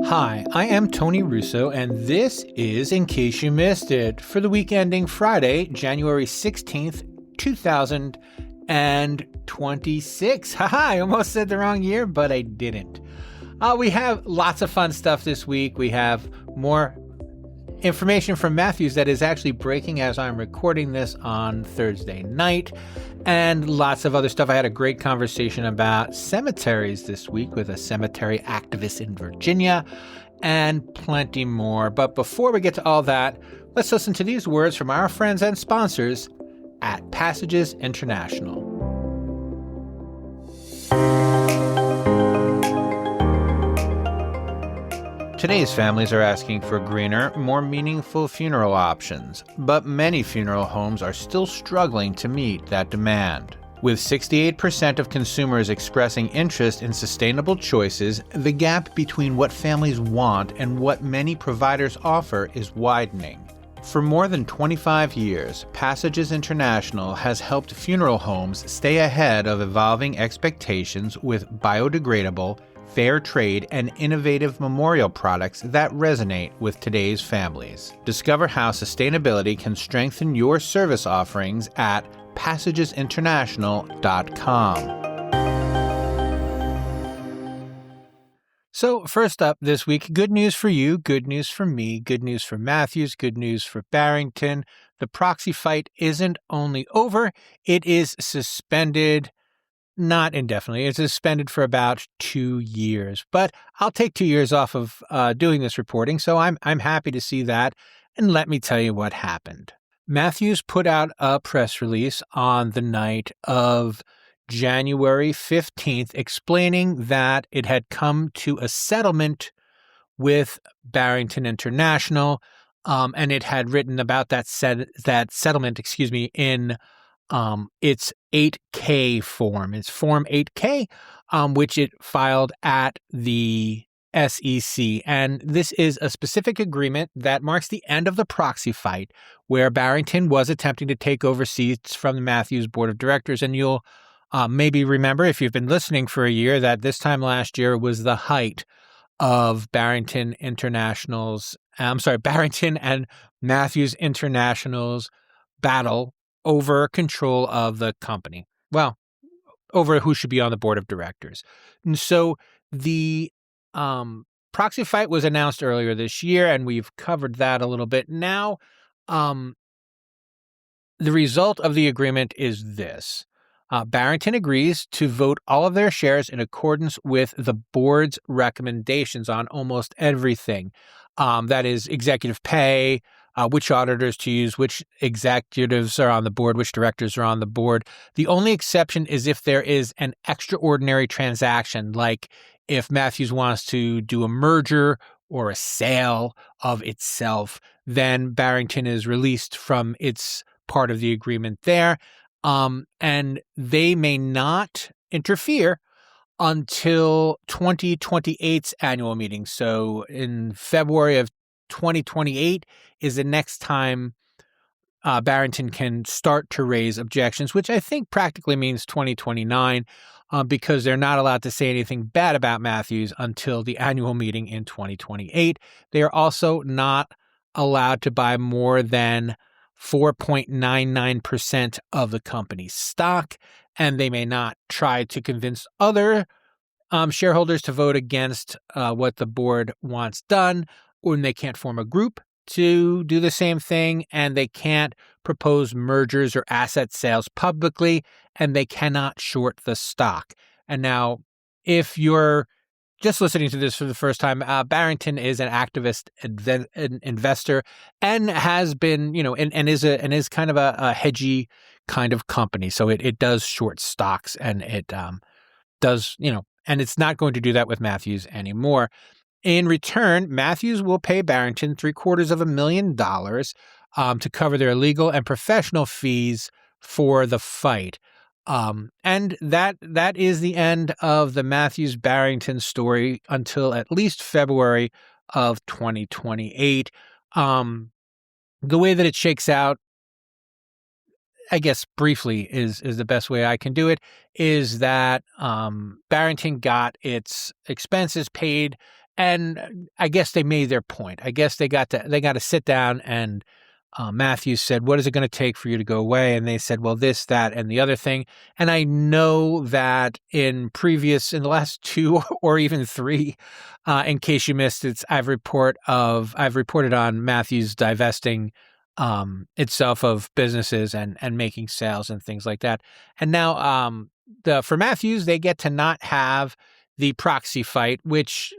Hi, I am Tony Russo, and this is In Case You Missed It, for the week ending Friday, January 16th, 2026. Haha, I almost said the wrong year, but I didn't. We have lots of fun stuff this week. We have more information from Matthews that is actually breaking as I'm recording this on Thursday night, and lots of other stuff. I had a great conversation about cemeteries this week with a cemetery activist in Virginia, and plenty more. But before we get to all that, let's listen to these words from our friends and sponsors at Passages International. Today's families are asking for greener, more meaningful funeral options, but many funeral homes are still struggling to meet that demand. With 68% of consumers expressing interest in sustainable choices, the gap between what families want and what many providers offer is widening. For more than 25 years, Passages International has helped funeral homes stay ahead of evolving expectations with biodegradable, fair trade, and innovative memorial products that resonate with today's families. Discover how sustainability can strengthen your service offerings at passagesinternational.com. So first up this week, good news for you, good news for me, good news for Matthews, good news for Barrington. The Proxy fight isn't only over, it is suspended. Not indefinitely. It's suspended for about 2 years, but I'll take 2 years off of doing this reporting, so I'm happy to see that. And let me tell you what happened. Matthews put out a press release on the night of January 15th explaining that it had come to a settlement with Barrington International, and it had written about that settlement, in its 8K form. It's Form 8K, which it filed at the SEC. And this is a specific agreement that marks the end of the proxy fight, where Barrington was attempting to take over seats from the Matthews Board of Directors. And you'll maybe remember, if you've been listening for a year, that this time last year was the height of Barrington and Matthews International's battle over control of the company. Well, over who should be on the board of directors. And so the proxy fight was announced earlier this year, and we've covered that a little bit. Now, the result of the agreement is this. Barrington agrees to vote all of their shares in accordance with the board's recommendations on almost everything. That is executive pay, which auditors to use, which executives are on the board, which directors are on the board. The only exception is if there is an extraordinary transaction, like if Matthews wants to do a merger or a sale of itself, then Barrington is released from its part of the agreement there. And they may not interfere until 2028's annual meeting. So in February of 2028 is the next time Barrington can start to raise objections, which I think practically means 2029, because they're not allowed to say anything bad about Matthews until the annual meeting in 2028. They are also not allowed to buy more than 4.99% of the company's stock, and they may not try to convince other shareholders to vote against what the board wants done, or they can't form a group to do the same thing, and they can't propose mergers or asset sales publicly, and they cannot short the stock. And now, if you're just listening to this for the first time, Barrington is an activist investor and has been, and is kind of a hedgy kind of company. So it does short stocks, and it does, and it's not going to do that with Matthews anymore. In return, Matthews will pay Barrington $750,000 to cover their legal and professional fees for the fight. And that is the end of the Matthews-Barrington story until at least February of 2028. The way that it shakes out, I guess briefly is the best way I can do it, is that Barrington got its expenses paid, and I guess they made their point. I guess they got to sit down, and Matthews said, "What is it going to take for you to go away?" And they said, "Well, this, that, and the other thing." And I know that in the last 2 or even 3, in case you missed it, I've reported on Matthews divesting itself of businesses and making sales and things like that. And now for Matthews, they get to not have the proxy fight, which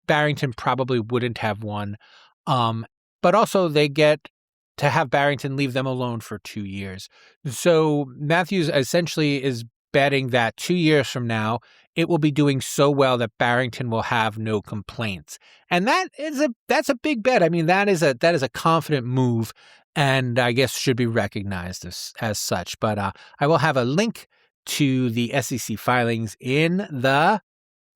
Barrington probably wouldn't have won. But also they get to have Barrington leave them alone for 2 years. So Matthews essentially is betting that 2 years from now, it will be doing so well that Barrington will have no complaints. And that's a big bet. I mean, that is a confident move, and I guess should be recognized as such. But I will have a link to the SEC filings in the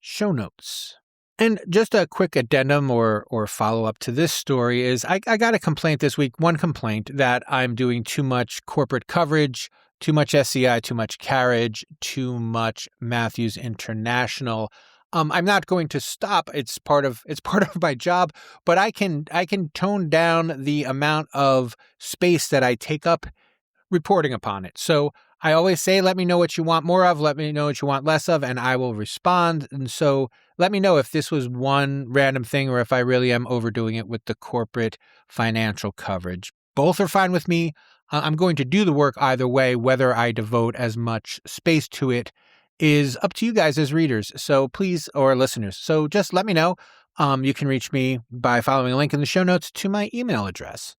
show notes. And just a quick addendum or follow-up to this story is I got a complaint this week, one complaint, that I'm doing too much corporate coverage, too much SCI, too much carriage, too much Matthews International. I'm not going to stop. It's part of my job, but I can tone down the amount of space that I take up reporting upon it. So I always say, let me know what you want more of, let me know what you want less of, and I will respond. And so let me know if this was one random thing or if I really am overdoing it with the corporate financial coverage. Both are fine with me. I'm going to do the work either way. Whether I devote as much space to it is up to you guys as readers. So please, or listeners. So just let me know. You can reach me by following a link in the show notes to my email address.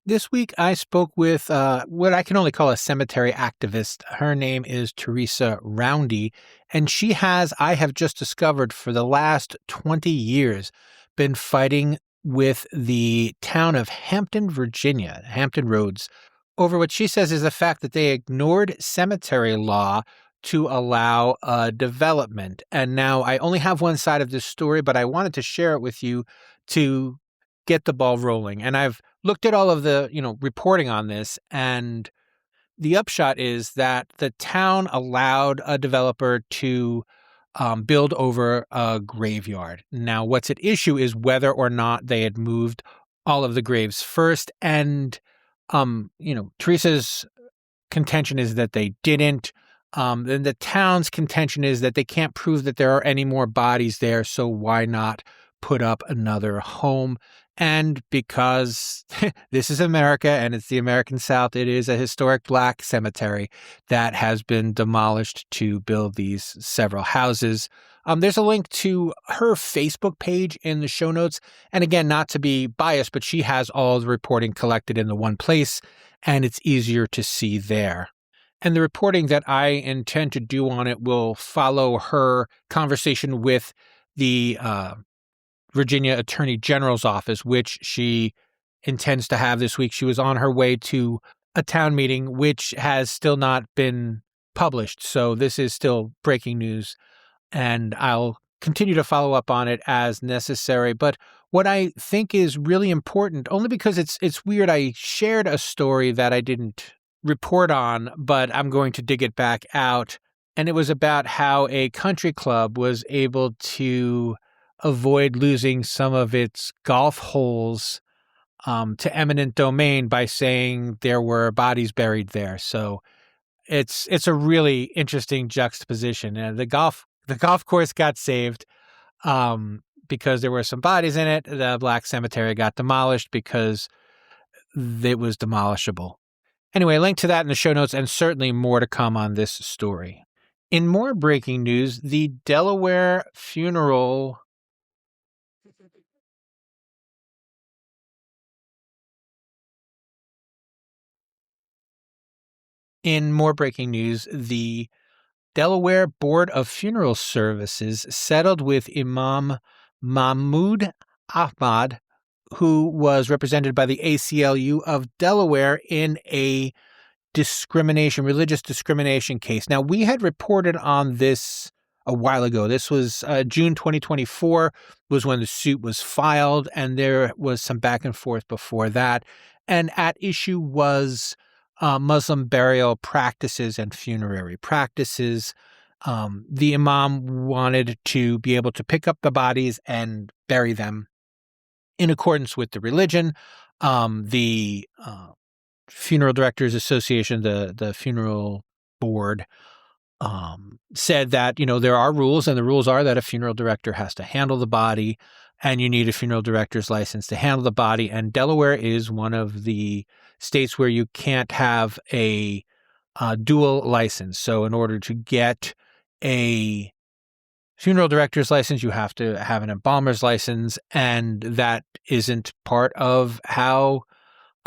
This week, I spoke with what I can only call a cemetery activist. Her name is Teresa Roundy, and she has, I have just discovered, for the last 20 years, been fighting with the town of Hampton, Virginia, Hampton Roads, over what she says is the fact that they ignored cemetery law to allow development. And now I only have one side of this story, but I wanted to share it with you to get the ball rolling. And I've looked at all of the, reporting on this, and the upshot is that the town allowed a developer to build over a graveyard. Now, what's at issue is whether or not they had moved all of the graves first. And, Teresa's contention is that they didn't. Then the town's contention is that they can't prove that there are any more bodies there, so why not put up another home? And because this is America and it's the American South, it is a historic Black cemetery that has been demolished to build these several houses. There's a link to her Facebook page in the show notes. And again, not to be biased, but she has all the reporting collected in the one place, and it's easier to see there. And the reporting that I intend to do on it will follow her conversation with the Virginia Attorney General's office, which she intends to have this week. She was on her way to a town meeting, which has still not been published. So this is still breaking news, and I'll continue to follow up on it as necessary. But what I think is really important, only because it's weird, I shared a story that I didn't report on, but I'm going to dig it back out. And it was about how a country club was able to avoid losing some of its golf holes to eminent domain by saying there were bodies buried there. So it's a really interesting juxtaposition. The golf course got saved because there were some bodies in it. The Black cemetery got demolished because it was demolishable. Anyway, link to that in the show notes, and certainly more to come on this story. In more breaking news, the Delaware funeral In more breaking news, the Delaware Board of Funeral Services settled with Imam Mahmoud Ahmad, who was represented by the ACLU of Delaware in a religious discrimination case. Now, we had reported on this a while ago. This was June 2024 was when the suit was filed, and there was some back and forth before that. And at issue was Muslim burial practices and funerary practices. The imam wanted to be able to pick up the bodies and bury them in accordance with the religion. The Funeral Directors Association, the funeral board, said that, there are rules, and the rules are that a funeral director has to handle the body, and you need a funeral director's license to handle the body. And Delaware is one of the states where you can't have a dual license. So in order to get a funeral director's license, you have to have an embalmer's license, and that isn't part of how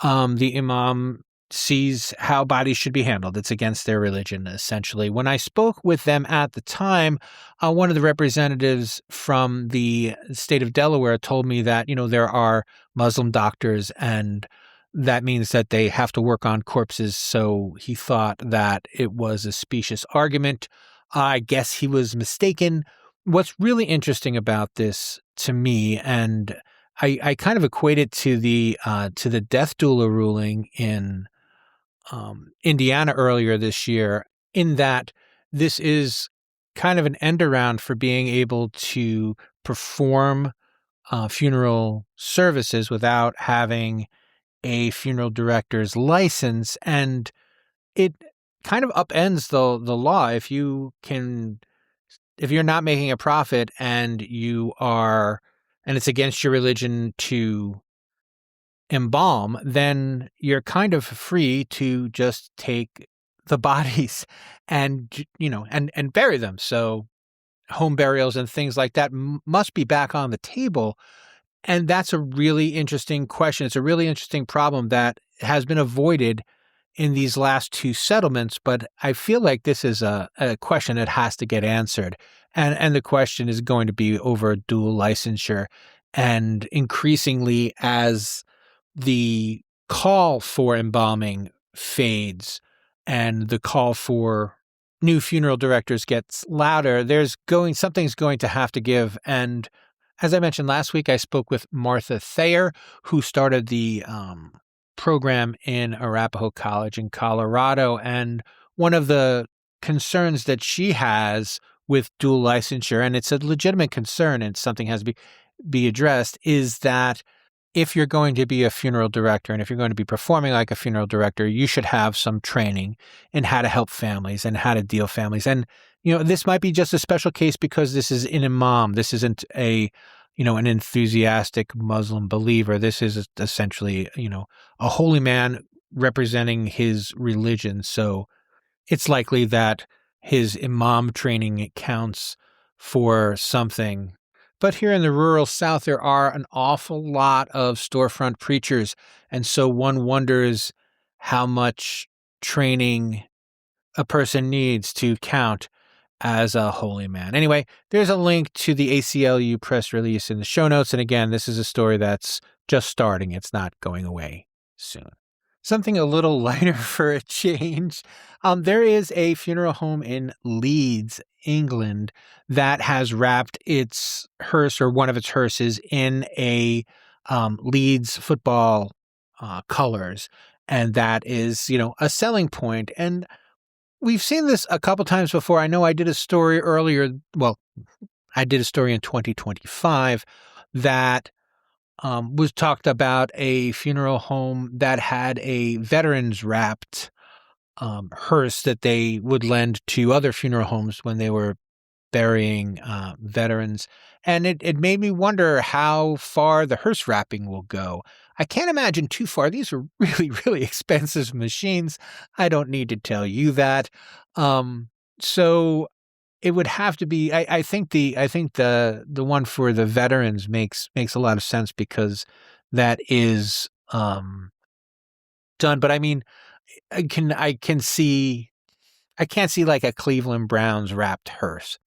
the imam sees how bodies should be handled. It's against their religion, essentially. When I spoke with them at the time, one of the representatives from the state of Delaware told me that, there are Muslim doctors, and that means that they have to work on corpses. So he thought that it was a specious argument. I guess he was mistaken. What's really interesting about this to me, and I kind of equate it to the death doula ruling in Indiana earlier this year, in that this is kind of an end around for being able to perform funeral services without having a funeral director's license, and it kind of upends the law. If you're not making a profit and it's against your religion to embalm, then you're kind of free to just take the bodies and, and bury them. So home burials and things like that must be back on the table. And that's a really interesting question. It's a really interesting problem that has been avoided in these last two settlements, but I feel like this is a question that has to get answered. And the question is going to be over dual licensure. And increasingly, as the call for embalming fades and the call for new funeral directors gets louder, something's going to have to give. And as I mentioned last week, I spoke with Martha Thayer, who started the program in Arapahoe College in Colorado. And one of the concerns that she has with dual licensure, and it's a legitimate concern and something has to be addressed, is that if you're going to be a funeral director and if you're going to be performing like a funeral director, you should have some training in how to help families and how to deal families. And, this might be just a special case because this is an imam. This isn't an enthusiastic Muslim believer. This is essentially, a holy man representing his religion. So it's likely that his imam training counts for something. But here in the rural South, there are an awful lot of storefront preachers. And so one wonders how much training a person needs to count as a holy man. Anyway, there's a link to the ACLU press release in the show notes. And again, this is a story that's just starting. It's not going away soon. Something a little lighter for a change. There is a funeral home in Leeds, England, that has wrapped its hearse or one of its hearses in a Leeds football colors. And that is, a selling point. And we've seen this a couple times before. I know I did a story earlier. Well, I did a story in 2025 that was talked about a funeral home that had a veterans wrapped hearse that they would lend to other funeral homes when they were burying veterans. And it made me wonder how far the hearse wrapping will go. I can't imagine too far. These are really, really expensive machines. I don't need to tell you that. So it would have to be. I think the one for the veterans makes a lot of sense because that is done. But I mean, I can't see like a Cleveland Browns wrapped hearse.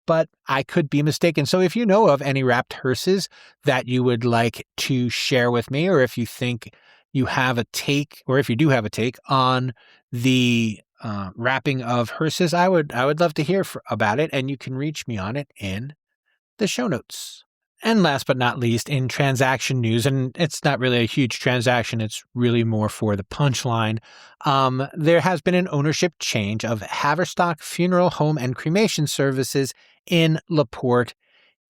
But I could be mistaken. So if you know of any wrapped hearses that you would like to share with me, or if you think you have a take, or if you do have a take on the wrapping of hearses, I would love to hear about it. And you can reach me on it in the show notes. And last but not least, in transaction news, and it's not really a huge transaction, it's really more for the punchline, there has been an ownership change of Haverstock Funeral Home and Cremation Services in LaPorte,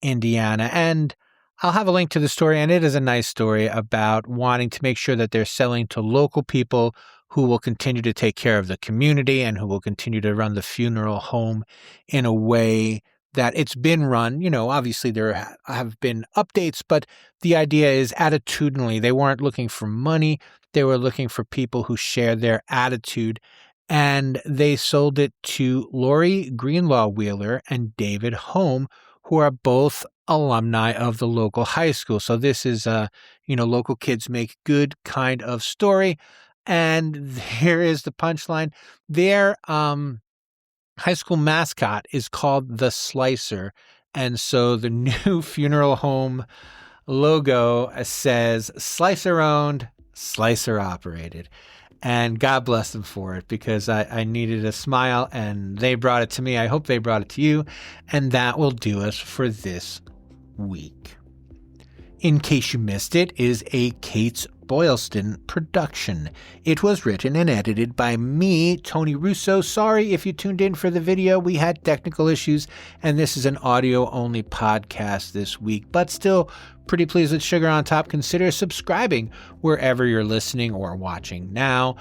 Indiana. And I'll have a link to the story, and it is a nice story about wanting to make sure that they're selling to local people who will continue to take care of the community and who will continue to run the funeral home in a way that it's been run. Obviously there have been updates, but the idea is attitudinally. They weren't looking for money. They were looking for people who share their attitude. And they sold it to Lori Greenlaw Wheeler and David Home, who are both alumni of the local high school. So this is local kids make good kind of story. And here is the punchline. Their high school mascot is called the Slicer. And so the new funeral home logo says Slicer owned, Slicer operated. And God bless them for it, because I needed a smile and they brought it to me. I hope they brought it to you. And that will do us for this week. In case you missed it, is a Kates-Boylston production. It was written and edited by me, Tony Russo. Sorry if you tuned in for the video. We had technical issues, and this is an audio-only podcast this week. But still, pretty pleased with Sugar on Top. Consider subscribing wherever you're listening or watching now.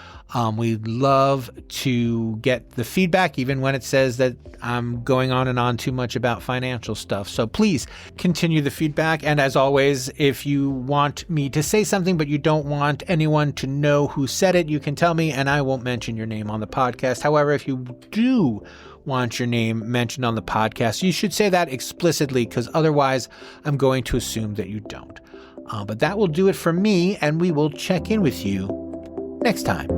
We'd love to get the feedback, even when it says that I'm going on and on too much about financial stuff. So please continue the feedback. And as always, if you want me to say something but you don't want anyone to know who said it, you can tell me and I won't mention your name on the podcast. However, if you do want your name mentioned on the podcast, you should say that explicitly, because otherwise I'm going to assume that you don't. But that will do it for me, and we will check in with you next time.